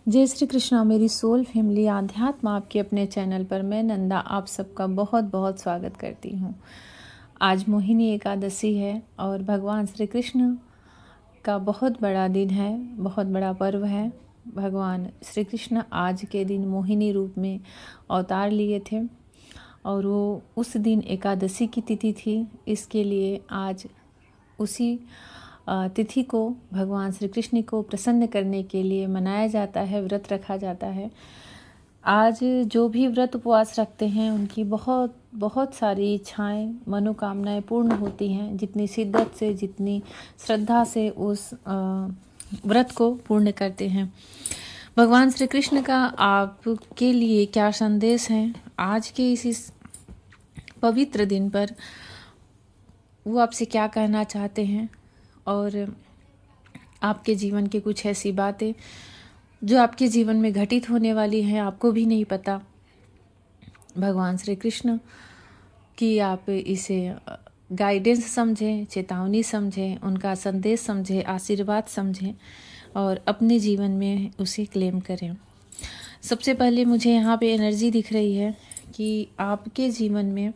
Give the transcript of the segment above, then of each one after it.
जय श्री कृष्णा। मेरी soul family आध्यात्म आपके अपने चैनल पर मैं नंदा आप सबका बहुत बहुत स्वागत करती हूँ। आज मोहिनी एकादशी है और भगवान श्री कृष्ण का बहुत बड़ा दिन है, बहुत बड़ा पर्व है। भगवान श्री कृष्ण आज के दिन मोहिनी रूप में अवतार लिए थे और वो उस दिन एकादशी की तिथि थी। इसके लिए आज उसी तिथि को भगवान श्री कृष्ण को प्रसन्न करने के लिए मनाया जाता है, व्रत रखा जाता है। आज जो भी व्रत उपवास रखते हैं उनकी बहुत बहुत सारी इच्छाएं, मनोकामनाएं पूर्ण होती हैं, जितनी शिद्दत से, जितनी श्रद्धा से उस व्रत को पूर्ण करते हैं। भगवान श्री कृष्ण का आपके लिए क्या संदेश है आज के इस पवित्र दिन पर, वो आपसे क्या कहना चाहते हैं और आपके जीवन के कुछ ऐसी बातें जो आपके जीवन में घटित होने वाली हैं, आपको भी नहीं पता। भगवान श्री कृष्ण की आप इसे गाइडेंस समझें, चेतावनी समझें, उनका संदेश समझें, आशीर्वाद समझें और अपने जीवन में उसे क्लेम करें। सबसे पहले मुझे यहाँ पे एनर्जी दिख रही है कि आपके जीवन में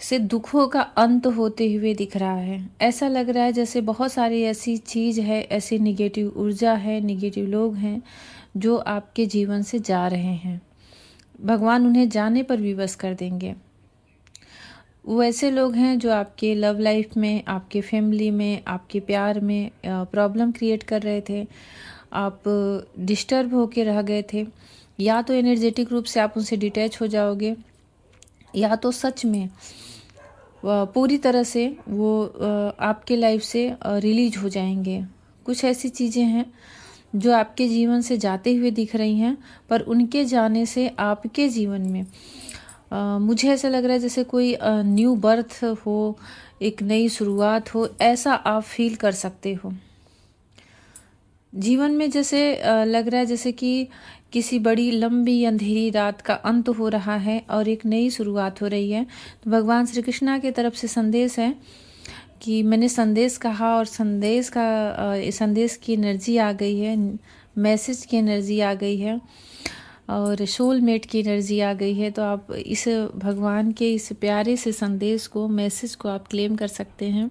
से दुखों का अंत होते हुए दिख रहा है। ऐसा लग रहा है जैसे बहुत सारी ऐसी चीज़ है, ऐसी निगेटिव ऊर्जा है, निगेटिव लोग हैं जो आपके जीवन से जा रहे हैं। भगवान उन्हें जाने पर विवश कर देंगे। वो ऐसे लोग हैं जो आपके लव लाइफ में, आपके फैमिली में, आपके प्यार में प्रॉब्लम क्रिएट कर रहे थे। आप डिस्टर्ब होके रह गए थे। या तो एनर्जेटिक रूप से आप उनसे डिटैच हो जाओगे, या तो सच में पूरी तरह से वो आपके लाइफ से रिलीज हो जाएंगे। कुछ ऐसी चीज़ें हैं जो आपके जीवन से जाते हुए दिख रही हैं, पर उनके जाने से आपके जीवन में मुझे ऐसा लग रहा है जैसे कोई न्यू बर्थ हो, एक नई शुरुआत हो, ऐसा आप फील कर सकते हो। जीवन में जैसे लग रहा है जैसे कि किसी बड़ी लंबी अंधेरी रात का अंत हो रहा है और एक नई शुरुआत हो रही है। तो भगवान श्री कृष्णा की तरफ से संदेश है कि मैंने संदेश कहा और संदेश की एनर्जी आ गई है, मैसेज की एनर्जी आ गई है और सोलमेट की एनर्जी आ गई है। तो आप इस भगवान के इस प्यारे से संदेश को, मैसेज को आप क्लेम कर सकते हैं।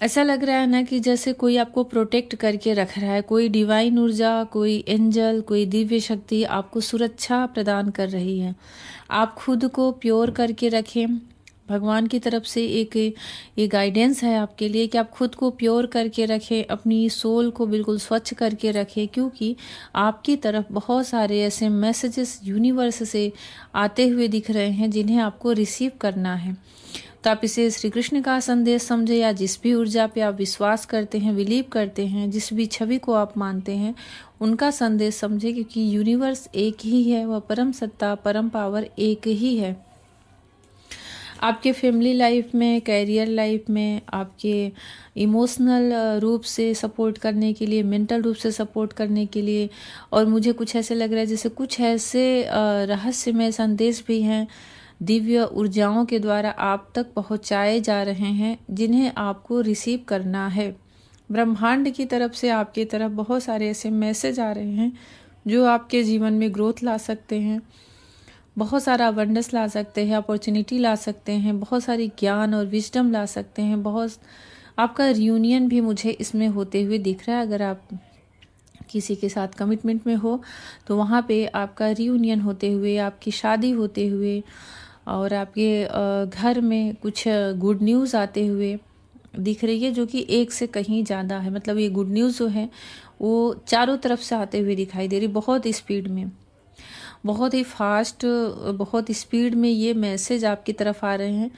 ऐसा लग रहा है ना कि जैसे कोई आपको प्रोटेक्ट करके रख रहा है, कोई डिवाइन ऊर्जा, कोई एंजल, कोई दिव्य शक्ति आपको सुरक्षा प्रदान कर रही है। आप खुद को प्योर करके रखें। भगवान की तरफ से एक गाइडेंस है आपके लिए कि आप खुद को प्योर करके रखें, अपनी सोल को बिल्कुल स्वच्छ करके रखें, क्योंकि आपकी तरफ बहुत सारे ऐसे मैसेजेस यूनिवर्स से आते हुए दिख रहे हैं जिन्हें आपको रिसीव करना है। तो आप इसे श्री कृष्ण का संदेश समझे, या जिस भी ऊर्जा पे आप विश्वास करते हैं, बिलीव करते हैं, जिस भी छवि को आप मानते हैं, उनका संदेश समझे, क्योंकि यूनिवर्स एक ही है, वह परम सत्ता, परम पावर एक ही है। आपके फैमिली लाइफ में, कैरियर लाइफ में, आपके इमोशनल रूप से सपोर्ट करने के लिए, मेंटल रूप से सपोर्ट करने के लिए, और मुझे कुछ ऐसे लग रहा है जैसे कुछ ऐसे रहस्यमय संदेश भी हैं दिव्य ऊर्जाओं के द्वारा आप तक पहुंचाए जा रहे हैं, जिन्हें आपको रिसीव करना है। ब्रह्मांड की तरफ से आपकी तरफ बहुत सारे ऐसे मैसेज आ रहे हैं जो आपके जीवन में ग्रोथ ला सकते हैं, बहुत सारा अबंडेंस ला सकते हैं, अपॉर्चुनिटी ला सकते हैं, बहुत सारी ज्ञान और विजडम ला सकते हैं। बहुत आपका रियूनियन भी मुझे इसमें होते हुए दिख रहा है। अगर आप किसी के साथ कमिटमेंट में हो तो वहाँ पे आपका रियूनियन होते हुए, आपकी शादी होते हुए और आपके घर में कुछ गुड न्यूज़ आते हुए दिख रही है, जो कि एक से कहीं ज़्यादा है। मतलब ये गुड न्यूज़ जो है वो चारों तरफ से आते हुए दिखाई दे रही, बहुत स्पीड में, बहुत ही फास्ट, बहुत स्पीड में ये मैसेज आपकी तरफ आ रहे हैं।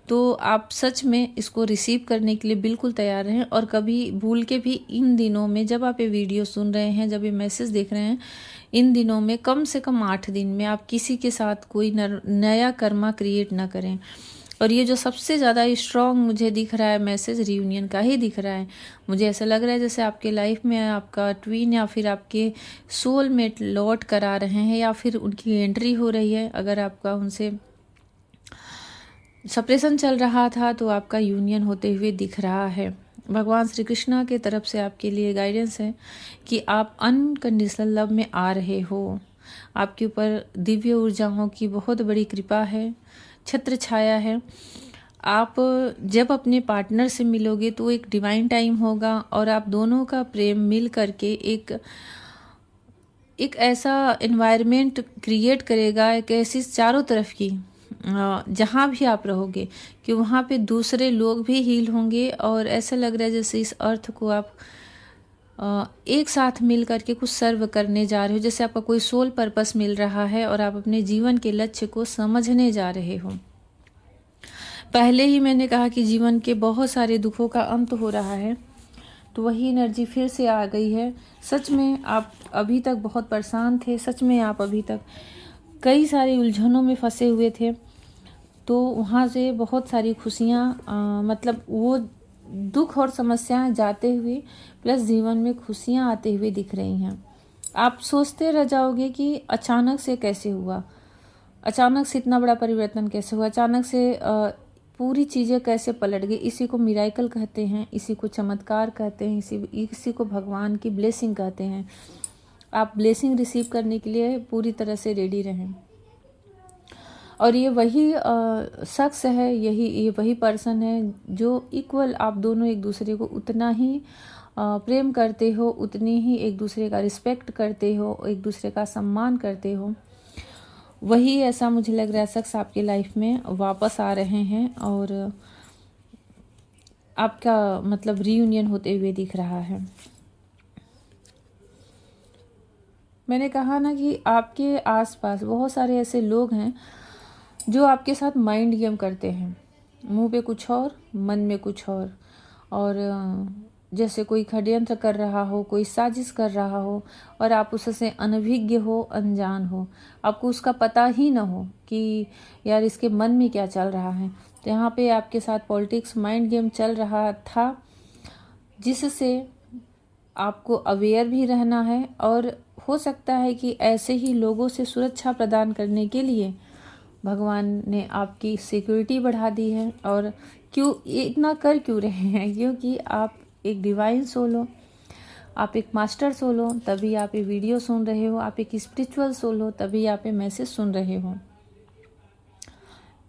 तो आप सच में इसको रिसीव करने के लिए बिल्कुल तैयार रहें। और कभी भूल के भी इन दिनों में, जब आप ये वीडियो सुन रहे हैं, जब ये मैसेज देख रहे हैं, इन दिनों में कम से कम 8 दिन में आप किसी के साथ कोई नया कर्मा क्रिएट ना करें। और ये जो सबसे ज़्यादा स्ट्रॉन्ग मुझे दिख रहा है मैसेज, रियूनियन का ही दिख रहा है। मुझे ऐसा लग रहा है जैसे आपके लाइफ में आपका ट्वीन या फिर आपके सोलमेट लौट कर आ रहे हैं, या फिर उनकी एंट्री हो रही है। अगर आपका उनसे सेपरेशन चल रहा था तो आपका यूनियन होते हुए दिख रहा है। भगवान श्री कृष्णा के तरफ से आपके लिए गाइडेंस है कि आप अनकंडीशनल लव में आ रहे हो। आपके ऊपर दिव्य ऊर्जाओं की बहुत बड़ी कृपा है, छत्र छाया है। आप जब अपने पार्टनर से मिलोगे तो एक डिवाइन टाइम होगा और आप दोनों का प्रेम मिल करके एक ऐसा एनवायरनमेंट क्रिएट करेगा, एक ऐसी चारों तरफ की जहाँ भी आप रहोगे कि वहाँ पे दूसरे लोग भी हील होंगे। और ऐसा लग रहा है जैसे इस अर्थ को आप एक साथ मिल करके कुछ सर्व करने जा रहे हो, जैसे आपका कोई सोल पर्पस मिल रहा है और आप अपने जीवन के लक्ष्य को समझने जा रहे हो। पहले ही मैंने कहा कि जीवन के बहुत सारे दुखों का अंत हो रहा है, तो वही एनर्जी फिर से आ गई है। सच में आप अभी तक बहुत परेशान थे, सच में आप अभी तक कई सारी उलझनों में फंसे हुए थे, तो वहाँ से बहुत सारी खुशियाँ मतलब वो दुख और समस्याएं जाते हुए प्लस जीवन में खुशियाँ आते हुए दिख रही हैं। आप सोचते रह जाओगे कि अचानक से कैसे हुआ, अचानक से इतना बड़ा परिवर्तन कैसे हुआ, अचानक से पूरी चीज़ें कैसे पलट गई। इसी को मिराइकल कहते हैं, इसी को चमत्कार कहते हैं, इसी को भगवान की ब्लेसिंग कहते हैं। आप ब्लेसिंग रिसीव करने के लिए पूरी तरह से रेडी रहें। और ये वही शख्स है, ये वही पर्सन है जो इक्वल आप दोनों एक दूसरे को उतना ही प्रेम करते हो, उतनी ही एक दूसरे का रिस्पेक्ट करते हो, एक दूसरे का सम्मान करते हो। वही ऐसा मुझे लग रहा है शख्स आपकी लाइफ में वापस आ रहे हैं और आपका मतलब रीयूनियन होते हुए दिख रहा है। मैंने कहा ना कि आपके आसपास बहुत सारे ऐसे लोग हैं जो आपके साथ माइंड गेम करते हैं, मुंह पे कुछ और मन में कुछ और जैसे कोई षड्यंत्र कर रहा हो, कोई साजिश कर रहा हो और आप उससे अनभिज्ञ हो, अनजान हो, आपको उसका पता ही ना हो कि यार इसके मन में क्या चल रहा है। तो यहाँ पे आपके साथ पॉलिटिक्स माइंड गेम चल रहा था, जिससे आपको अवेयर भी रहना है। और हो सकता है कि ऐसे ही लोगों से सुरक्षा प्रदान करने के लिए भगवान ने आपकी सिक्योरिटी बढ़ा दी है। और क्यों इतना कर क्यों रहे हैं, क्योंकि आप एक डिवाइन सोल हो, आप एक मास्टर सोल हो, तभी आप ये वीडियो सुन रहे हो। आप एक स्पिरिचुअल सोल हो, तभी आप ये मैसेज सुन रहे हो।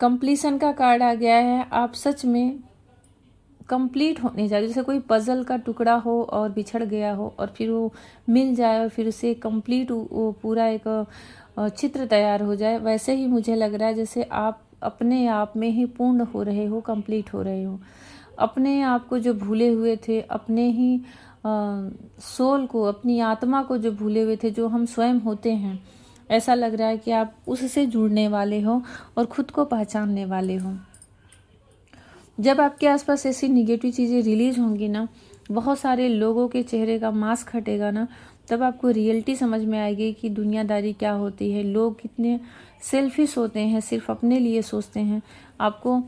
कंप्लीशन का कार्ड आ गया है। आप सच में कंप्लीट होने जा रहे, जैसे कोई पजल का टुकड़ा हो और बिछड़ गया हो और फिर वो मिल जाए और फिर उसे कंप्लीट वो पूरा एक चित्र तैयार हो जाए। वैसे ही मुझे लग रहा है जैसे आप अपने आप में ही पूर्ण हो रहे हो, कंप्लीट हो रहे हो। अपने आप को जो भूले हुए थे, अपने ही सोल को, अपनी आत्मा को जो भूले हुए थे, जो हम स्वयं होते हैं, ऐसा लग रहा है कि आप उससे जुड़ने वाले हो और खुद को पहचानने वाले हो। जब आपके आसपास ऐसी निगेटिव चीज़ें रिलीज होंगी ना, बहुत सारे लोगों के चेहरे का मास्क हटेगा ना, तब आपको रियलिटी समझ में आएगी कि दुनियादारी क्या होती है, लोग कितने सेल्फिश होते हैं, सिर्फ अपने लिए सोचते हैं। आपको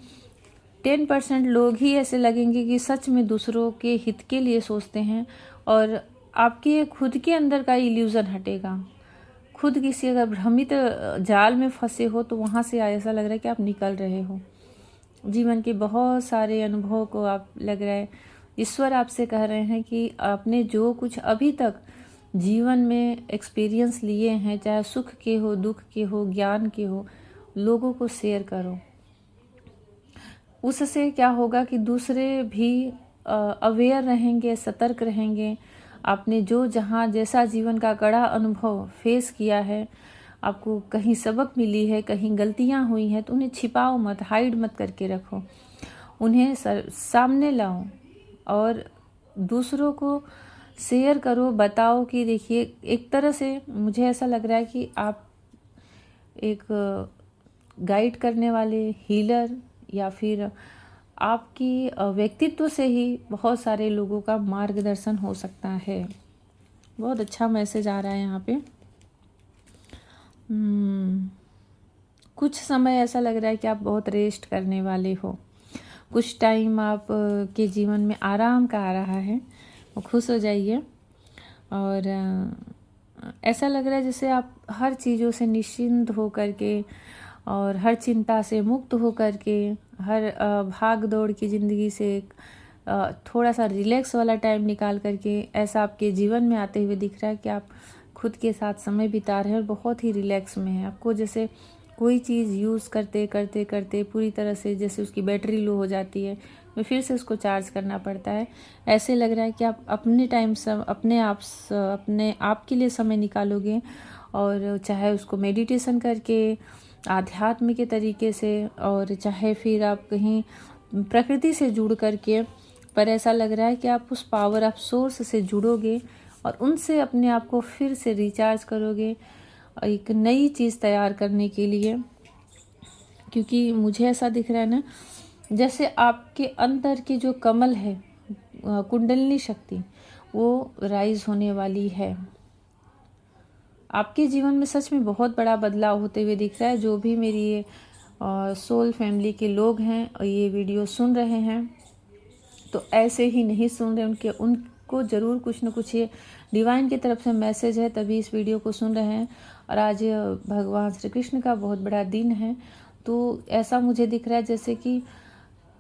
10% लोग ही ऐसे लगेंगे कि सच में दूसरों के हित के लिए सोचते हैं और आपके खुद के अंदर का इल्यूजन हटेगा। खुद किसी अगर भ्रमित जाल में फंसे हो तो वहाँ से ऐसा लग रहा है कि आप निकल रहे हो। जीवन के बहुत सारे अनुभव को आप लग रहा है ईश्वर आपसे कह रहे हैं कि आपने जो कुछ अभी तक जीवन में एक्सपीरियंस लिए हैं, चाहे सुख के हो, दुख के हो, ज्ञान के हो, लोगों को शेयर करो। उससे क्या होगा कि दूसरे भी अवेयर रहेंगे, सतर्क रहेंगे। आपने जो जहाँ जैसा जीवन का कड़ा अनुभव फेस किया है, आपको कहीं सबक मिली है, कहीं गलतियाँ हुई हैं, तो उन्हें छिपाओ मत, हाइड मत करके रखो, उन्हें सामने लाओ और दूसरों को शेयर करो, बताओ कि देखिए, एक तरह से मुझे ऐसा लग रहा है कि आप एक गाइड करने वाले हीलर या फिर आपकी व्यक्तित्व से ही बहुत सारे लोगों का मार्गदर्शन हो सकता है। बहुत अच्छा मैसेज आ रहा है यहाँ पे। कुछ समय ऐसा लग रहा है कि आप बहुत रेस्ट करने वाले हो, कुछ टाइम आप के जीवन में आराम का आ रहा है, वो खुश हो जाइए। और ऐसा लग रहा है जैसे आप हर चीज़ों से निश्चिंत हो करके और हर चिंता से मुक्त हो करके, हर भाग दौड़ की ज़िंदगी से थोड़ा सा रिलैक्स वाला टाइम निकाल करके ऐसा आपके जीवन में आते हुए दिख रहा है कि आप खुद के साथ समय बिता रहे हैं और बहुत ही रिलैक्स में हैं। आपको जैसे कोई चीज़ यूज़ करते करते करते पूरी तरह से जैसे उसकी बैटरी लो हो जाती है, तो फिर से उसको चार्ज करना पड़ता है। ऐसे लग रहा है कि आप अपने टाइम अपने आप के लिए समय निकालोगे, और चाहे उसको मेडिटेशन करके, आध्यात्म के तरीके से, और चाहे फिर आप कहीं प्रकृति से जुड़ करके, पर ऐसा लग रहा है कि आप उस पावर ऑफ सोर्स से जुड़ोगे और उनसे अपने आप को फिर से रिचार्ज करोगे एक नई चीज़ तैयार करने के लिए। क्योंकि मुझे ऐसा दिख रहा है ना, जैसे आपके अंदर की जो कमल है, कुंडलिनी शक्ति, वो राइज होने वाली है। आपके जीवन में सच में बहुत बड़ा बदलाव होते हुए दिख रहा है। जो भी मेरी ये सोल फैमिली के लोग हैं और ये वीडियो सुन रहे हैं, तो ऐसे ही नहीं सुन रहे, उनको ज़रूर कुछ न कुछ ये डिवाइन की तरफ से मैसेज है, तभी इस वीडियो को सुन रहे हैं। और आज भगवान श्री कृष्ण का बहुत बड़ा दिन है, तो ऐसा मुझे दिख रहा है जैसे कि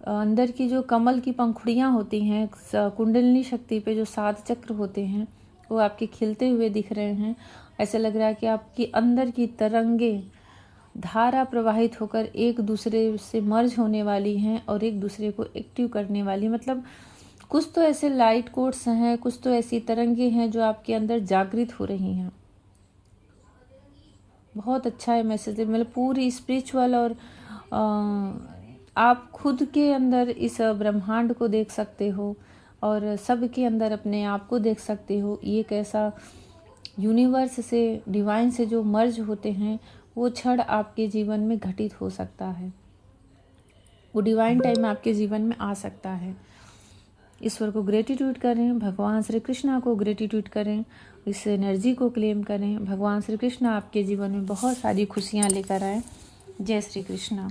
अंदर की जो कमल की पंखुड़ियाँ होती हैं, कुंडलिनी शक्ति पे जो 7 चक्र होते हैं, वो आपके खिलते हुए दिख रहे हैं। ऐसा लग रहा है कि आपकी अंदर की तरंगे धारा प्रवाहित होकर एक दूसरे से मर्ज होने वाली हैं और एक दूसरे को एक्टिव करने वाली। मतलब कुछ तो ऐसे लाइट कोड्स हैं, कुछ तो ऐसी तरंगे हैं जो आपके अंदर जागृत हो रही हैं। बहुत अच्छा है मैसेज, मतलब पूरी स्पिरिचुअल, और आप खुद के अंदर इस ब्रह्मांड को देख सकते हो और सबके अंदर अपने आप को देख सकते हो। ये कैसा यूनिवर्स से, डिवाइन से जो मर्ज होते हैं, वो क्षण आपके जीवन में घटित हो सकता है, वो डिवाइन टाइम आपके जीवन में आ सकता है। ईश्वर को ग्रेटिट्यूड करें, भगवान श्री कृष्णा को ग्रेटिट्यूड करें, इस एनर्जी को क्लेम करें। भगवान श्री कृष्ण आपके जीवन में बहुत सारी खुशियाँ लेकर आए। जय श्री कृष्णा।